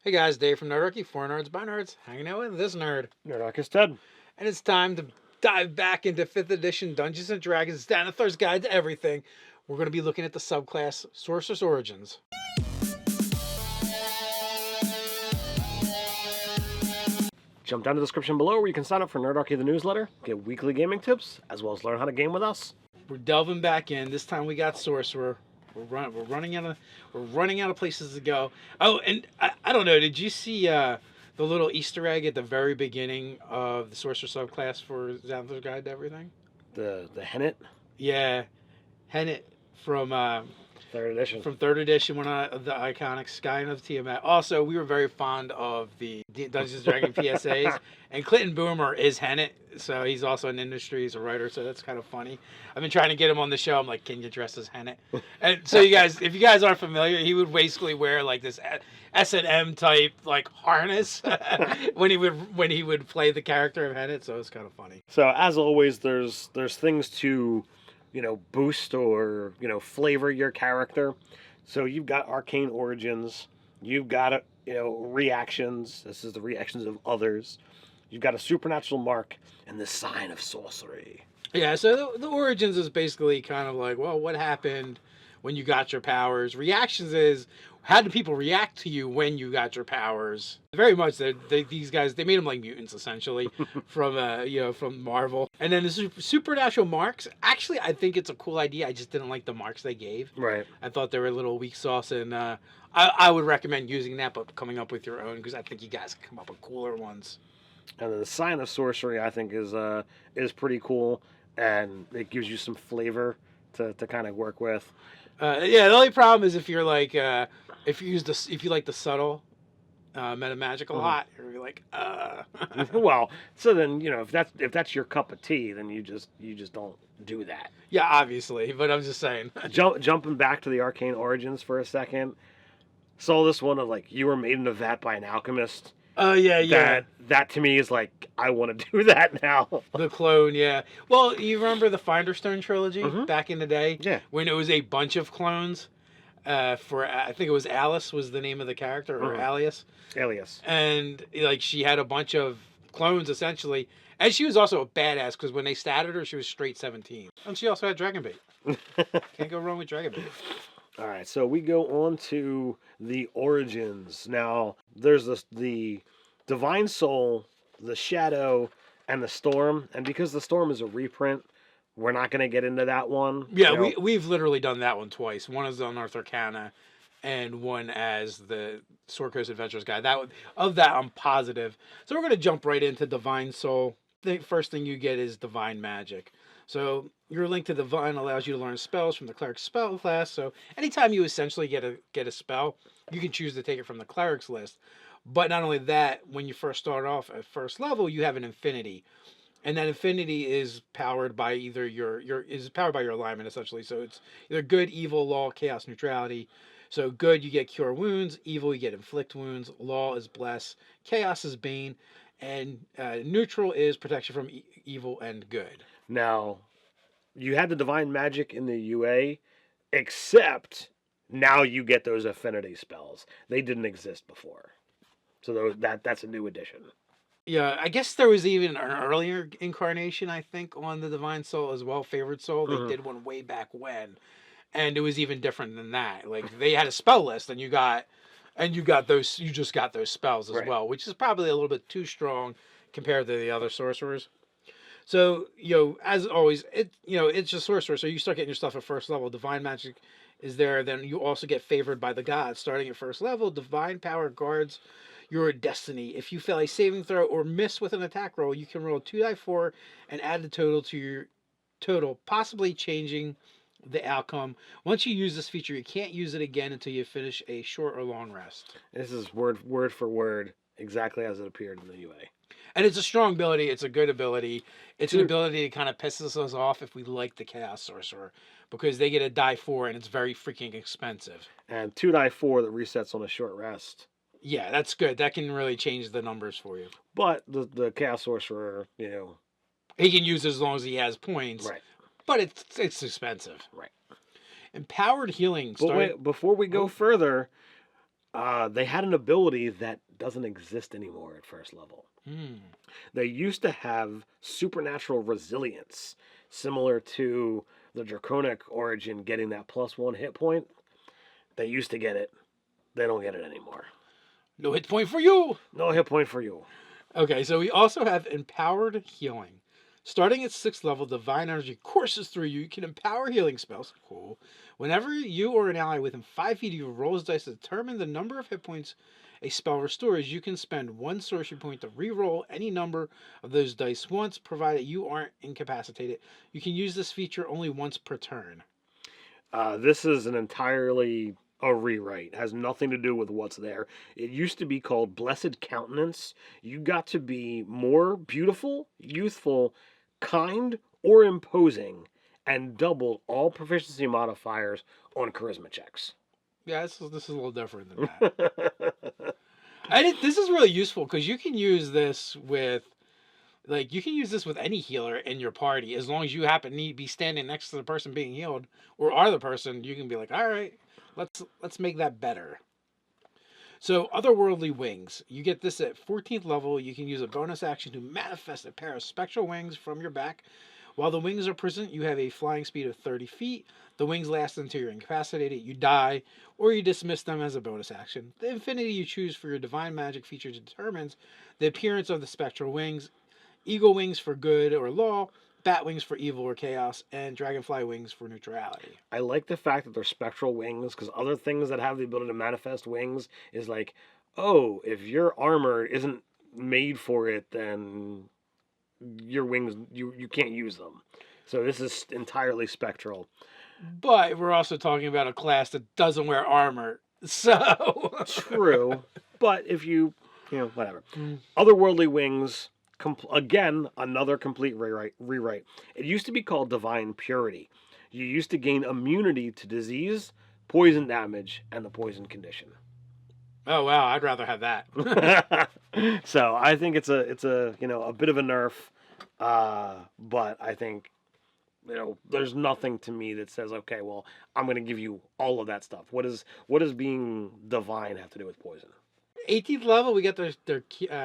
Hey guys, Dave from Nerdarchy, for nerds by nerds, hanging out with this nerd. Nerdarchy Ted. And it's time to dive back into 5th edition Dungeons & Dragons, Xanathar's Guide to Everything. We're going to be looking at the subclass Sorcerous Origins. Jump down to the description below where you can sign up for Nerdarchy the newsletter, get weekly gaming tips, as well as learn how to game with us. We're delving back in. This time we got Sorcerer. We're running out of places to go. Oh, and I don't know. Did you see the little Easter egg at the very beginning of the Sorcerer subclass for Xanathar's Guide to Everything? The Hennet? Yeah, Hennet from Third edition. From third edition, one of the iconic Skyrim of Tiamat. Also, we were very fond of the Dungeons & Dragons PSAs, and Clinton Boomer is Hennet, so he's also in industry, he's a writer, so that's kind of funny. I've been trying to get him on the show. I'm like, can you dress as Hennet? And so you guys, if you guys aren't familiar, he would basically wear like this S&M type like harness when he would play the character of Hennet, so it's kind of funny. So as always, there's things to boost or, flavor your character. So you've got arcane origins, you've got, reactions. This is the reactions of others. You've got a supernatural mark and the sign of sorcery. Yeah, so the origins is basically kind of like, well, what happened when you got your powers? Reactions is, how do people react to you when you got your powers? Very much, these guys, they made them like mutants, essentially, from Marvel. And then the supernatural marks, actually, I think it's a cool idea. I just didn't like the marks they gave. Right. I thought they were a little weak sauce, and I would recommend using that, but coming up with your own, because I think you guys can come up with cooler ones. And then the sign of sorcery, I think, is pretty cool, and it gives you some flavor to kind of work with. Yeah, the only problem is if you're like, if you like the subtle meta magic a lot, you're like, Well, so then if that's your cup of tea, then you just don't do that. Yeah, obviously, but I'm just saying. Jumping back to the arcane origins for a second, saw this one of like you were made in a vat by an alchemist. Oh, yeah. That to me is like, I want to do that now. The clone, yeah. Well, you remember the Finderstone trilogy back in the day? Yeah. When it was a bunch of clones for, I think it was Alice was the name of the character, or Alias. Alias. And, like, she had a bunch of clones, essentially. And she was also a badass, because when they started her, she was straight 17. And she also had Dragon Bait. Can't go wrong with Dragon Bait. All right, so we go on to the origins. Now, there's the Divine Soul, the Shadow, and the Storm. And because the Storm is a reprint, we're not going to get into that one. Yeah, we've literally done that one twice. One is on North Arcana, and one as the Sword Coast Adventures guide. Of that, I'm positive. So we're going to jump right into Divine Soul. The first thing you get is Divine Magic. So your link to Divine allows you to learn spells from the Cleric spell class. So anytime you essentially get a spell, you can choose to take it from the Cleric's list. But not only that, when you first start off at first level, you have an Infinity. And that Infinity is powered by either your alignment, essentially. So it's either good, evil, law, chaos, neutrality. So good, you get cure wounds. Evil, you get inflict wounds. Law is bless. Chaos is bane. And neutral is protection from evil and good. Now, you had the Divine Magic in the UA, except now you get those affinity spells. They didn't exist before. So that's a new addition. Yeah, I guess there was even an earlier incarnation, I think, on the Divine Soul as well, Favored Soul. They did one way back when, and it was even different than that. Like, they had a spell list, and you just got those spells as well, which is probably a little bit too strong compared to the other sorcerers. So, as always, it's just sorcerer. So you start getting your stuff at first level. Divine Magic is there. Then you also get favored by the gods. Starting at first level, Divine Power guards your destiny. If you fail a saving throw or miss with an attack roll, you can roll 2d4 and add the total to your total, possibly changing the outcome. Once you use this feature, you can't use it again until you finish a short or long rest. This is word for word, exactly as it appeared in the UA. And it's a strong ability. It's a good ability. It's an ability that kind of pisses us off if we like the Chaos Sorcerer, because they get a die 4 and it's very freaking expensive. And 2 die 4 that resets on a short rest. Yeah, that's good. That can really change the numbers for you. But the Chaos Sorcerer, he can use it as long as he has points. Right. But it's expensive. Right. Empowered healing. But wait, before we go further, They had an ability that doesn't exist anymore at first level. Hmm. They used to have supernatural resilience, similar to the Draconic Origin getting that +1 hit point. They used to get it. They don't get it anymore. No hit point for you. No hit point for you. Okay, so we also have empowered healing. Starting at 6th level, divine energy courses through you. You can empower healing spells. Cool. Whenever you or an ally within 5 feet of you rolls dice to determine the number of hit points a spell restores, you can spend 1 sorcery point to re-roll any number of those dice once, provided you aren't incapacitated. You can use this feature only once per turn. This is an entirely a rewrite. It has nothing to do with what's there. It used to be called Blessed Countenance. You got to be more beautiful, youthful, kind, or imposing, and double all proficiency modifiers on charisma checks. Yeah, this is a little different than that. This is really useful because you can use this with you can use this with any healer in your party as long as you happen to be standing next to the person being healed or are the person. You can be like, all right, let's make that better. So otherworldly wings, you get this at 14th level. You can use a bonus action to manifest a pair of spectral wings from your back. While the wings are present, you have a flying speed of 30 feet. The wings last until you're incapacitated, you die, or you dismiss them as a bonus action. The infinity you choose for your divine magic feature determines the appearance of the spectral wings. Eagle wings for good or law, bat wings for evil or chaos, and dragonfly wings for neutrality. I like the fact that they're spectral wings because other things that have the ability to manifest wings is like, oh, if your armor isn't made for it, then your wings you can't use them. So this is entirely spectral. But we're also talking about a class that doesn't wear armor. So True, but if you whatever. Otherworldly wings, again another complete rewrite. It used to be called Divine Purity. You used to gain immunity to disease, poison damage, and the poison condition. Oh wow, I'd rather have that. So I think it's a a bit of a nerf, but I think there's nothing to me that says, okay, well, I'm going to give you all of that stuff. What does being divine have to do with poison? 18th level, we get their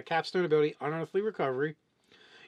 capstone ability, Unearthly Recovery.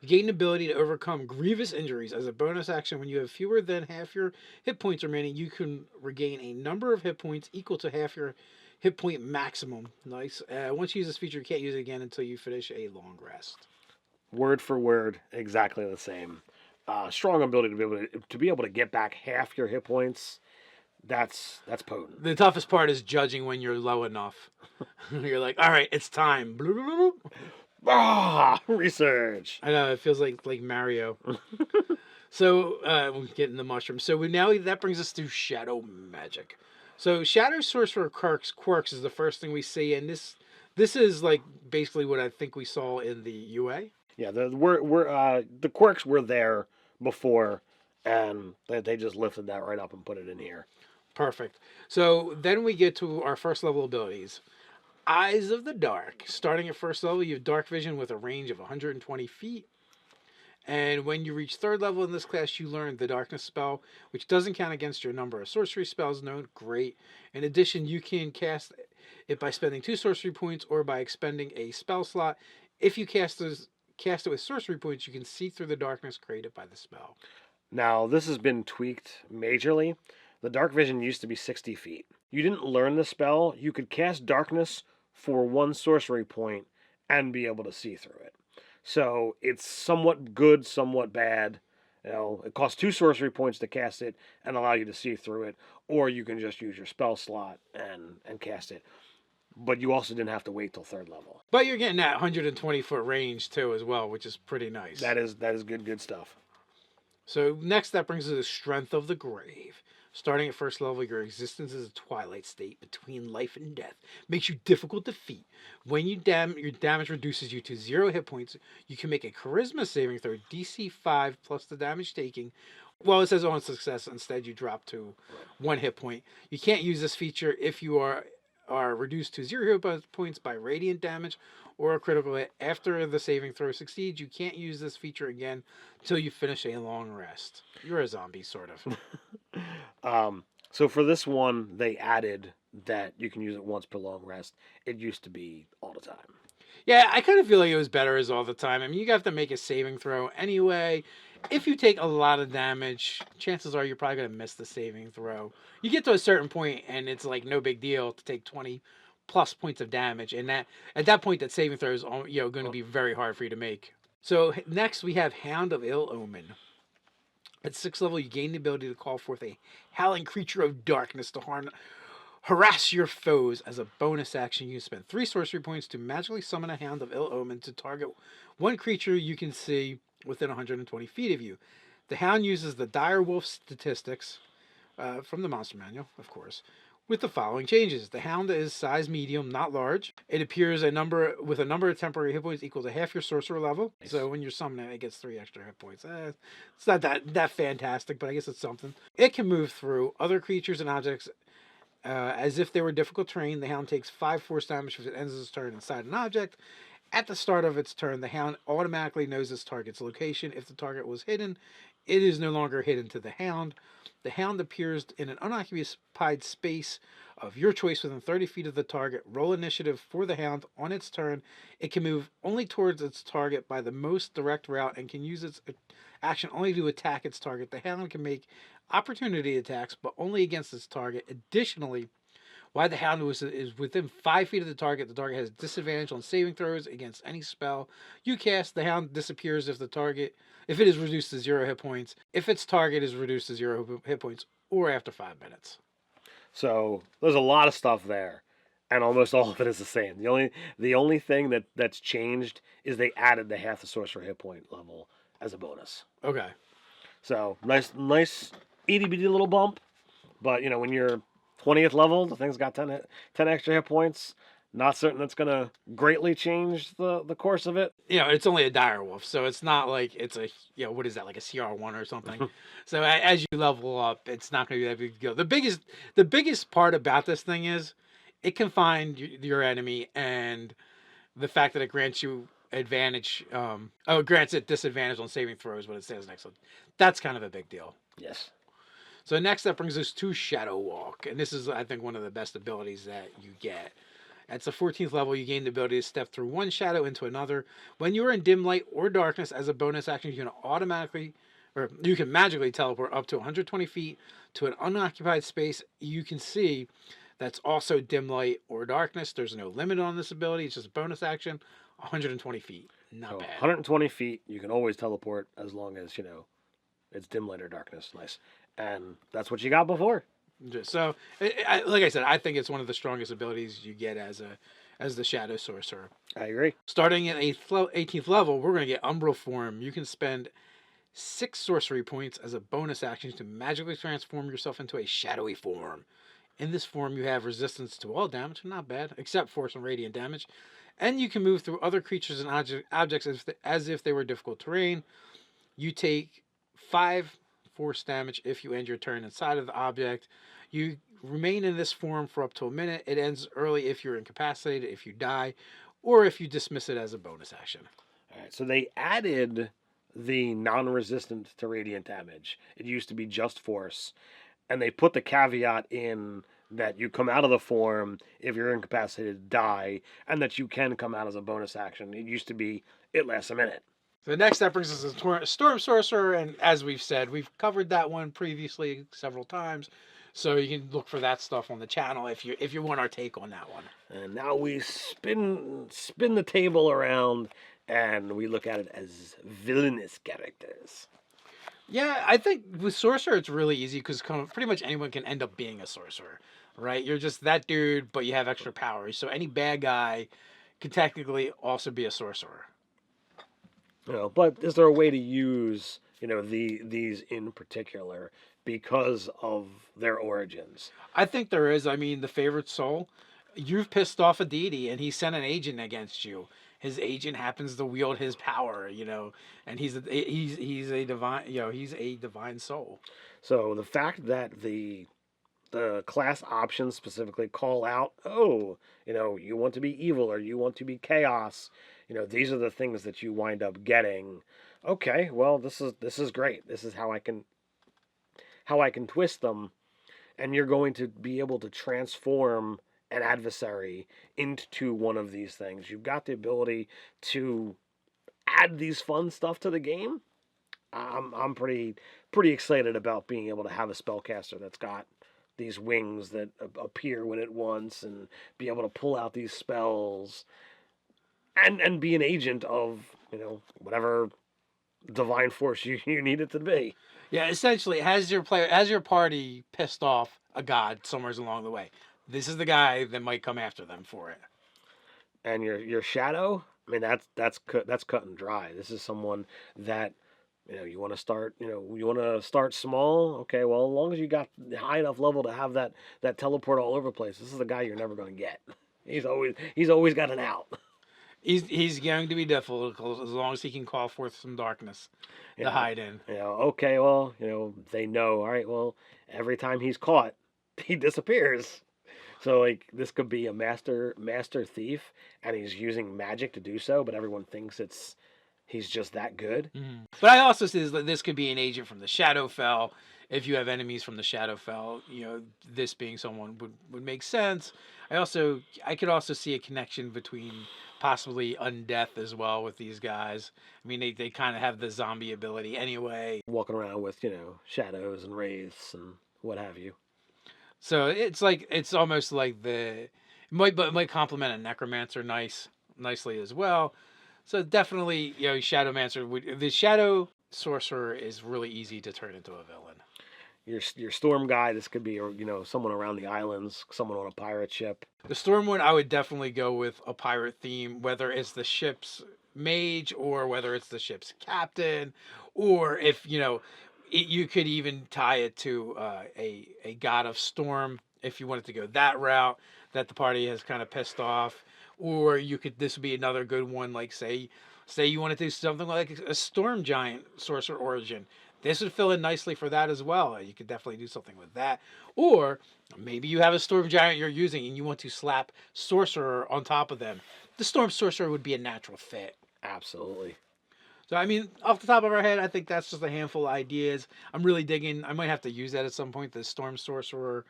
You gain the ability to overcome grievous injuries. As a bonus action, when you have fewer than half your hit points remaining, you can regain a number of hit points equal to half your hit point maximum. Nice. Once you use this feature, you can't use it again until you finish a long rest. Word for word, exactly the same. Strong ability to be able to get back half your hit points. That's potent. The toughest part is judging when you're low enough. You're like, all right, it's time. Research. I know, it feels like Mario. So we'll get in the mushroom. So that brings us to shadow magic. So shadow sorcerer quirks is the first thing we see, and this is like basically what I think we saw in the UA. Yeah, the quirks were there before, and they just lifted that right up and put it in here. Perfect. So then we get to our first level abilities. Eyes of the Dark. Starting at first level, you have dark vision with a range of 120 feet. And when you reach 3rd level in this class, you learn the darkness spell, which doesn't count against your number of sorcery spells known. Great. In addition, you can cast it by spending 2 sorcery points or by expending a spell slot. If you cast it with sorcery points, you can see through the darkness created by the spell. Now, this has been tweaked majorly. The dark vision used to be 60 feet. You didn't learn the spell. You could cast darkness for 1 sorcery point and be able to see through it. So it's somewhat good, somewhat bad. It costs 2 sorcery points to cast it and allow you to see through it, or you can just use your spell slot and cast it. But you also didn't have to wait till 3rd level. But you're getting that 120-foot range too as well, which is pretty nice. That is good stuff. So next, that brings us to Strength of the Grave. Starting at first level, your existence is a twilight state between life and death. Makes you difficult to defeat. When your damage reduces you to 0 hit points, you can make a charisma saving throw, DC 5 plus the damage taking. Well, it says on success. Instead, you drop to 1 hit point. You can't use this feature if you are reduced to 0 hit points by radiant damage or a critical hit. After the saving throw succeeds, you can't use this feature again until you finish a long rest. You're a zombie, sort of. So for this one, they added that you can use it once per long rest. It used to be all the time. Yeah, I kind of feel like it was better as all the time. I mean, you have to make a saving throw anyway. If you take a lot of damage, chances are you're probably going to miss the saving throw. You get to a certain point, and it's like no big deal to take 20 plus points of damage, and that at that point, that saving throw is going to be very hard for you to make. So next we have Hound of Ill Omen. At 6th level, you gain the ability to call forth a howling creature of darkness to harass your foes. As a bonus action, you spend 3 sorcery points to magically summon a Hound of Ill Omen to target one creature you can see within 120 feet of you. The Hound uses the Dire Wolf statistics from the Monster Manual, of course, with the following changes. The Hound is size medium, not large. It appears with a number of temporary hit points equal to half your sorcerer level. Nice. So when you're summoning it, gets 3 extra hit points. It's not that fantastic, but I guess it's something. It can move through other creatures and objects as if they were difficult terrain. The Hound takes 5 force damage if it ends its turn inside an object. At the start of its turn, the Hound automatically knows its target's location. If the target was hidden, it is no longer hidden to the Hound. The Hound appears in an unoccupied space of your choice within 30 feet of the target. Roll initiative for the Hound on its turn. It can move only towards its target by the most direct route and can use its action only to attack its target. The Hound can make opportunity attacks, but only against its target. Additionally, while the Hound is within 5 feet of the target has disadvantage on saving throws against any spell you cast. The Hound disappears if it is reduced to 0 hit points, if its target is reduced to 0 hit points, or after 5 minutes. So there's a lot of stuff there, and almost all of it is the same. The only thing that's changed is they added the half the sorcerer hit point level as a bonus. Okay. So nice itty bitty little bump, but when you're 20th level, the thing's got 10 extra hit points. Not certain that's going to greatly change the course of it. It's only a dire wolf, so it's not like it's a, what is that, like a CR1 or something. So as you level up, it's not going to be that big deal. The biggest part about this thing is it can find your enemy, and the fact that it grants you advantage, it grants it disadvantage on saving throws when it says next one. That's kind of a big deal. Yes. So next that brings us to Shadow Walk, and this is, I think, one of the best abilities that you get. At the 14th level, you gain the ability to step through one shadow into another. When you are in dim light or darkness, as a bonus action, you can magically teleport up to 120 feet to an unoccupied space you can see that's also dim light or darkness. There's no limit on this ability. It's just a bonus action. 120 feet. Not bad. 120 feet, you can always teleport as long as, it's dim light or darkness. Nice. And that's what you got before. So, like I said, I think it's one of the strongest abilities you get as the Shadow Sorcerer. I agree. Starting at 18th level, we're going to get Umbral Form. You can spend 6 sorcery points as a bonus action to magically transform yourself into a shadowy form. In this form, you have resistance to all damage, not bad, except force and radiant damage. And you can move through other creatures and objects as if they were difficult terrain. You take 5 force damage if you end your turn inside of the object. You remain in this form for up to a minute. It ends early if you're incapacitated, if you die, or if you dismiss it as a bonus action. All right, so they added the non-resistant to radiant damage. It used to be just force, and they put the caveat in that you come out of the form if you're incapacitated, die, and that you can come out as a bonus action. It used to be it lasts a minute. So next up brings us to Storm Sorcerer, and as we've said, we've covered that one previously several times, so you can look for that stuff on the channel if you want our take on that one. And now we spin the table around, and we look at it as villainous characters. Yeah, I think with Sorcerer it's really easy because pretty much anyone can end up being a Sorcerer, right? You're just that dude, but you have extra powers, so any bad guy can technically also be a Sorcerer. But is there a way to use, these in particular because of their origins? I think there is. I mean, the favorite soul, you've pissed off a deity and he sent an agent against you. His agent happens to wield his power, and he's a divine, he's a divine soul. So the fact that the class options specifically call out, you want to be evil or you want to be chaos, these are the things that you wind up getting. Okay, well, this is great. This is how I can twist them. and you're going to be able to transform an adversary into one of these things. You've got the ability to add these fun stuff to the game. I'm pretty excited about being able to have a spellcaster that's got these wings that appear when it wants, and be able to pull out these spells, and be an agent of, whatever divine force you need it to be. Yeah, essentially, has your party pissed off a god somewhere along the way, this is the guy that might come after them for it. And your shadow, I mean, that's cut and dry. This is someone that, you want to start small. Okay, well, as long as you got high enough level to have that teleport all over the place, this is the guy you're never going to get. He's always got an out. He's going to be difficult as long as he can call forth some darkness to hide in. Okay, well, they know. All right, well, every time he's caught, he disappears. So, like, this could be a master thief, and he's using magic to do so, but everyone thinks he's just that good. Mm-hmm. But I also see this could be an agent from the Shadowfell. If you have enemies from the Shadowfell, this being someone would make sense. I could also see a connection between possibly undeath as well with these guys. I mean, they kind of have the zombie ability anyway. Walking around with, shadows and wraiths and what have you. So it's almost like it might complement a necromancer nicely as well. So definitely, Shadowmancer the Shadow Sorcerer is really easy to turn into a villain. Your Storm guy, this could be, someone around the islands, someone on a pirate ship. The Storm one, I would definitely go with a pirate theme, whether it's the ship's mage or whether it's the ship's captain, or if you could even tie it to a god of storm if you wanted to go that route that the party has kind of pissed off. Or this would be another good one, like say you want to do something like a storm giant sorcerer origin. This would fill in nicely for that as well. You could definitely do something with that. Or maybe you have a storm giant you're using and you want to slap sorcerer on top of them. The storm sorcerer would be a natural fit. Absolutely. So, I mean, off the top of our head, I think that's just a handful of ideas. I'm really digging. I might have to use that at some point, the Storm Sorcerer,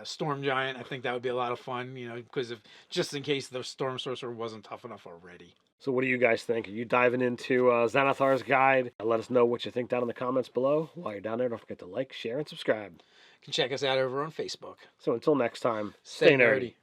Storm Giant. I think that would be a lot of fun, because just in case the Storm Sorcerer wasn't tough enough already. So what do you guys think? Are you diving into Xanathar's guide? Let us know what you think down in the comments below. While you're down there, don't forget to like, share, and subscribe. You can check us out over on Facebook. So until next time, Stay nerdy.